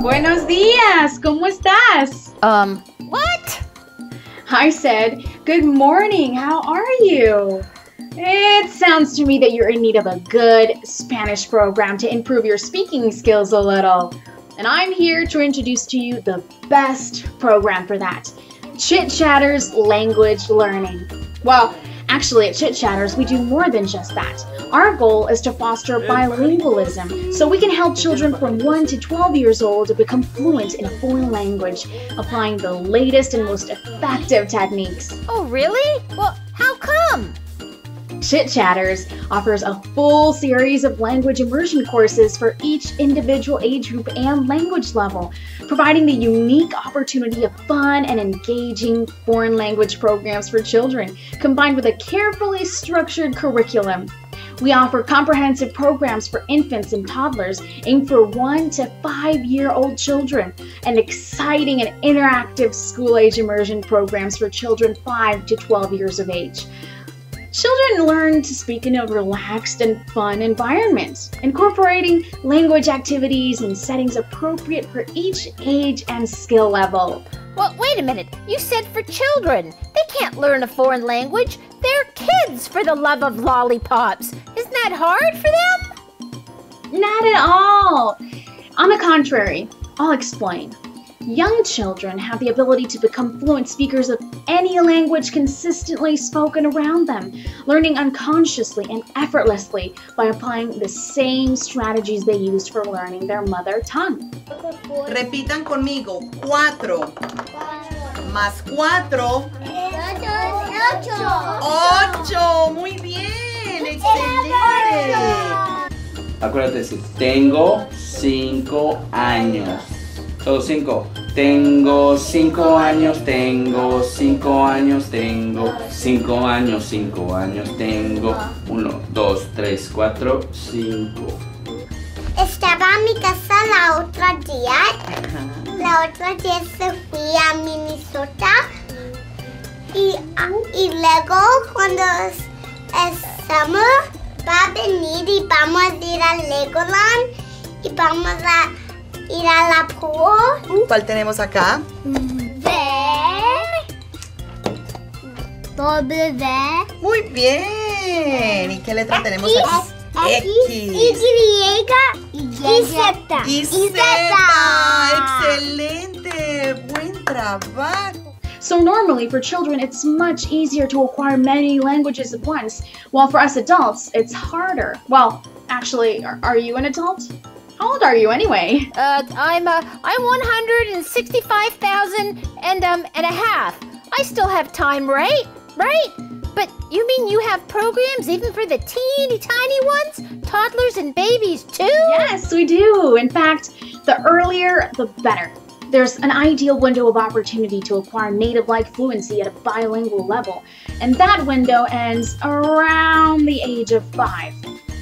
Buenos días, ¿cómo estás? What? I said, good morning, how are you? It sounds to me that you're in need of a good Spanish program to improve your speaking skills a little. And I'm here to introduce to you the best program for that, Chit Chatters Language Learning. Well, actually at Chit Chatters, we do more than just that. Our goal is to foster bilingualism so we can help children from 1 to 12 years old to become fluent in a foreign language, applying the latest and most effective techniques. Oh, really? Well, how come? Chit Chatters offers a full series of language immersion courses for each individual age group and language level, providing the unique opportunity of fun and engaging foreign language programs for children, combined with a carefully structured curriculum. We offer comprehensive programs for infants and toddlers aimed for 1 to 5-year-old children, and exciting and interactive school-age immersion programs for children 5 to 12 years of age. Children learn to speak in a relaxed and fun environment, incorporating language activities and settings appropriate for each age and skill level. Well, wait a minute. You said for children. They can't learn a foreign language. They're kids, for the love of lollipops. Isn't that hard for them? Not at all. On the contrary, I'll explain. Young children have the ability to become fluent speakers of any language consistently spoken around them, learning unconsciously and effortlessly by applying the same strategies they used for learning their mother tongue. Repitan conmigo. 4 más 4. 8. Muy bien. Excelente. Acuérdate decir, tengo 5 años. Todos 5. Tengo 5 años, tengo 5 años, tengo 5 años, 5 años, tengo 1, 2, 3, 4, 5. Estaba en mi casa la otra día. La otra día se fui a Minnesota. Y luego cuando es summer va a venir y vamos a ir a Legoland y vamos a ir a la pool. ¿Cuál tenemos acá? W. Muy bien. ¿Y qué letra tenemos aquí? X. Y Z. Y Z. Excelente. Buen trabajo. So normally for children, it's much easier to acquire many languages at once, while for us adults, it's harder. Well, actually, are you an adult? How old are you anyway? I'm 165,000 and a half. I still have time, right? Right? But you mean you have programs even for the teeny tiny ones? Toddlers and babies too? Yes, we do. In fact, the earlier, the better. There's an ideal window of opportunity to acquire native-like fluency at a bilingual level, and that window ends around the age of 5.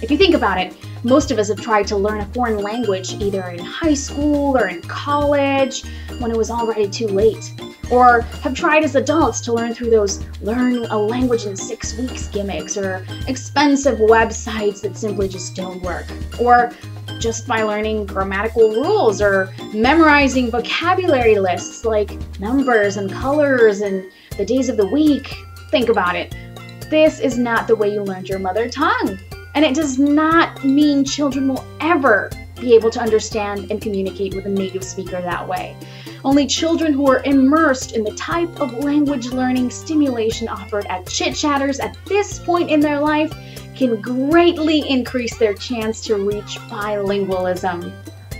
If you think about it, most of us have tried to learn a foreign language either in high school or in college when it was already too late, or have tried as adults to learn through those learn a language in 6 weeks gimmicks or expensive websites that simply just don't work, or just by learning grammatical rules or memorizing vocabulary lists like numbers and colors and the days of the week. Think about it. This is not the way you learned your mother tongue. And it does not mean children will ever be able to understand and communicate with a native speaker that way. Only children who are immersed in the type of language learning stimulation offered at Chit Chatters at this point in their life can greatly increase their chance to reach bilingualism.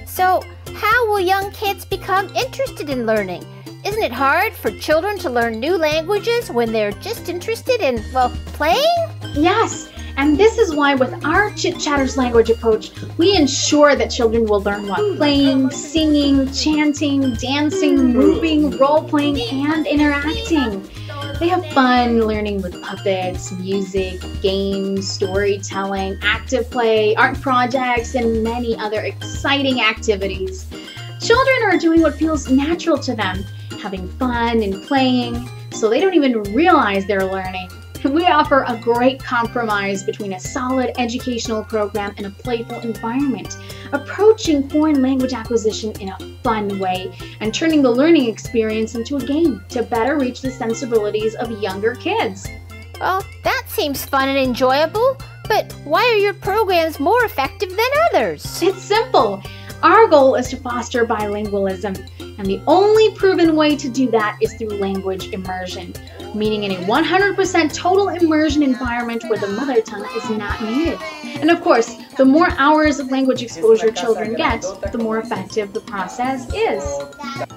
So, how will young kids become interested in learning? Isn't it hard for children to learn new languages when they're just interested in, well, playing? Yes, and this is why with our Chit Chatters language approach, we ensure that children will learn while playing, singing, chanting, dancing, moving, role-playing, and interacting. They have fun learning with puppets, music, games, storytelling, active play, art projects, and many other exciting activities. Children are doing what feels natural to them, having fun and playing, so they don't even realize they're learning. We offer a great compromise between a solid educational program and a playful environment, approaching foreign language acquisition in a fun way and turning the learning experience into a game to better reach the sensibilities of younger kids. Well, that seems fun and enjoyable, but why are your programs more effective than others? It's simple. Our goal is to foster bilingualism, and the only proven way to do that is through language immersion, meaning in a 100% total immersion environment where the mother tongue is not needed. And of course, the more hours of language exposure children get, the more effective the process is.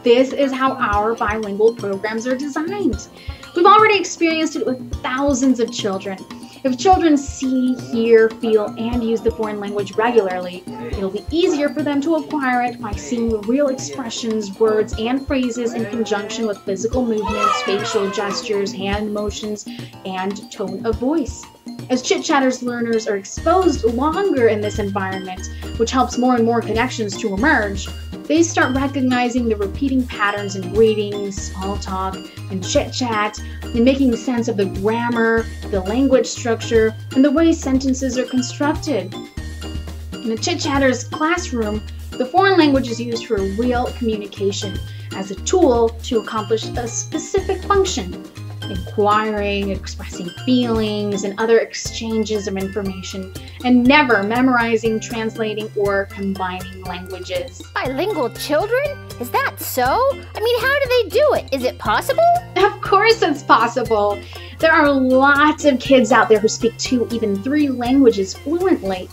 This is how our bilingual programs are designed. We've already experienced it with thousands of children. If children see, hear, feel, and use the foreign language regularly, it'll be easier for them to acquire it by seeing real expressions, words, and phrases in conjunction with physical movements, facial gestures, hand motions, and tone of voice. As Chit Chatters learners are exposed longer in this environment, which helps more and more connections to emerge, they start recognizing the repeating patterns in greetings, small talk, and chit-chat, and making sense of the grammar, the language structure, and the way sentences are constructed. In a Chit Chatters classroom, the foreign language is used for real communication as a tool to accomplish a specific function: inquiring, expressing feelings, and other exchanges of information, and never memorizing, translating, or combining languages. Bilingual children? Is that so? I mean, how do they do it? Is it possible? Of course it's possible. There are lots of kids out there who speak 2, even 3 languages fluently.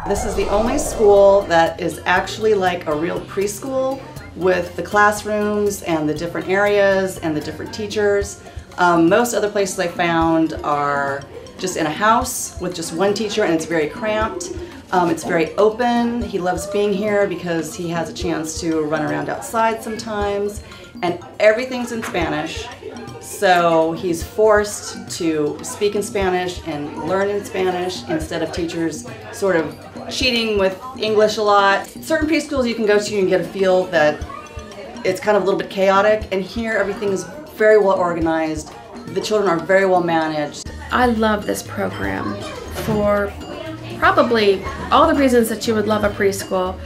This is the only school that is actually like a real preschool with the classrooms and the different areas and the different teachers. Most other places I found are just in a house with just one teacher, and it's very cramped. It's very open. He loves being here because he has a chance to run around outside sometimes, and everything's in Spanish. So he's forced to speak in Spanish and learn in Spanish instead of teachers sort of cheating with English a lot. Certain preschools you can go to and get a feel that it's kind of a little bit chaotic, and here everything is very well organized. The children are very well managed. I love this program for probably all the reasons that you would love a preschool.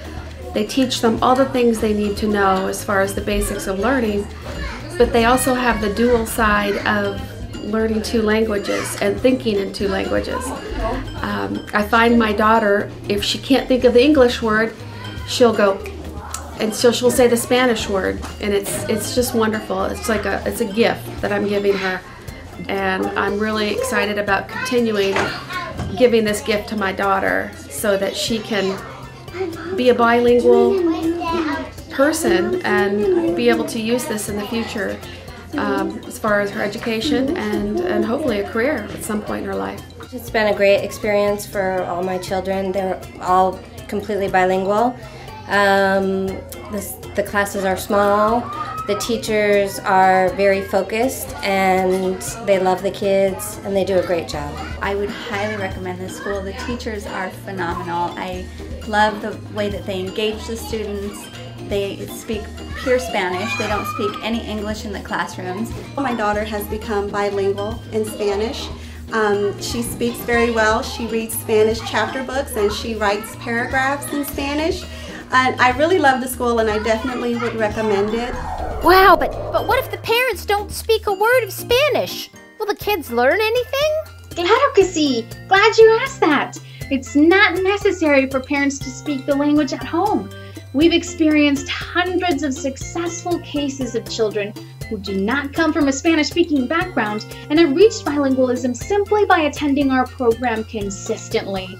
They teach them all the things they need to know as far as the basics of learning, but they also have the dual side of learning 2 languages and thinking in 2 languages. I find my daughter, if she can't think of the English word, she'll go, and so she'll say the Spanish word, and it's just wonderful. It's like it's a gift that I'm giving her, and I'm really excited about continuing giving this gift to my daughter so that she can be a bilingual person and be able to use this in the future as far as her education and hopefully a career at some point in her life. It's been a great experience for all my children. They're all completely bilingual. The classes are small. The teachers are very focused, and they love the kids, and they do a great job. I would highly recommend this school. The teachers are phenomenal. I love the way that they engage the students. They speak pure Spanish. They don't speak any English in the classrooms. My daughter has become bilingual in Spanish. She speaks very well. She reads Spanish chapter books, and she writes paragraphs in Spanish. And I really love the school, and I definitely would recommend it. Wow, but what if the parents don't speak a word of Spanish? Will the kids learn anything? Claro que sí! Glad you asked that! It's not necessary for parents to speak the language at home. We've experienced hundreds of successful cases of children who do not come from a Spanish-speaking background and have reached bilingualism simply by attending our program consistently.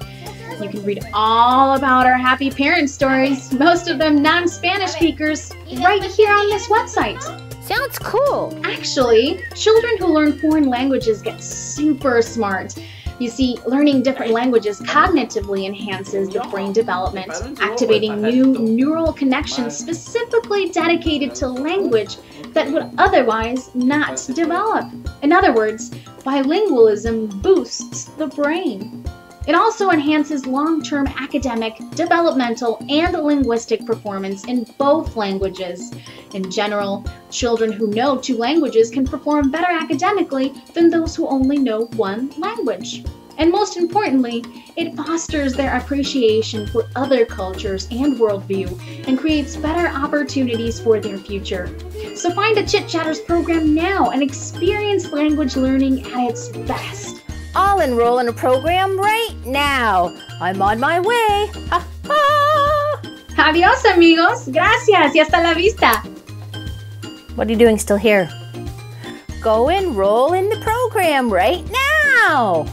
You can read all about our happy parent stories, most of them non-Spanish speakers, right here on this website. Sounds cool. Actually, children who learn foreign languages get super smart. You see, learning different languages cognitively enhances the brain development, activating new neural connections specifically dedicated to language that would otherwise not develop. In other words, bilingualism boosts the brain. It also enhances long-term academic, developmental, and linguistic performance in both languages. In general, children who know 2 languages can perform better academically than those who only know 1 language. And most importantly, it fosters their appreciation for other cultures and worldview and creates better opportunities for their future. So find a Chit Chatters program now and experience language learning at its best. I'll enroll in a program right now. I'm on my way. Ha ha! Adiós, amigos. Gracias y hasta la vista. What are you doing still here? Go enroll in the program right now.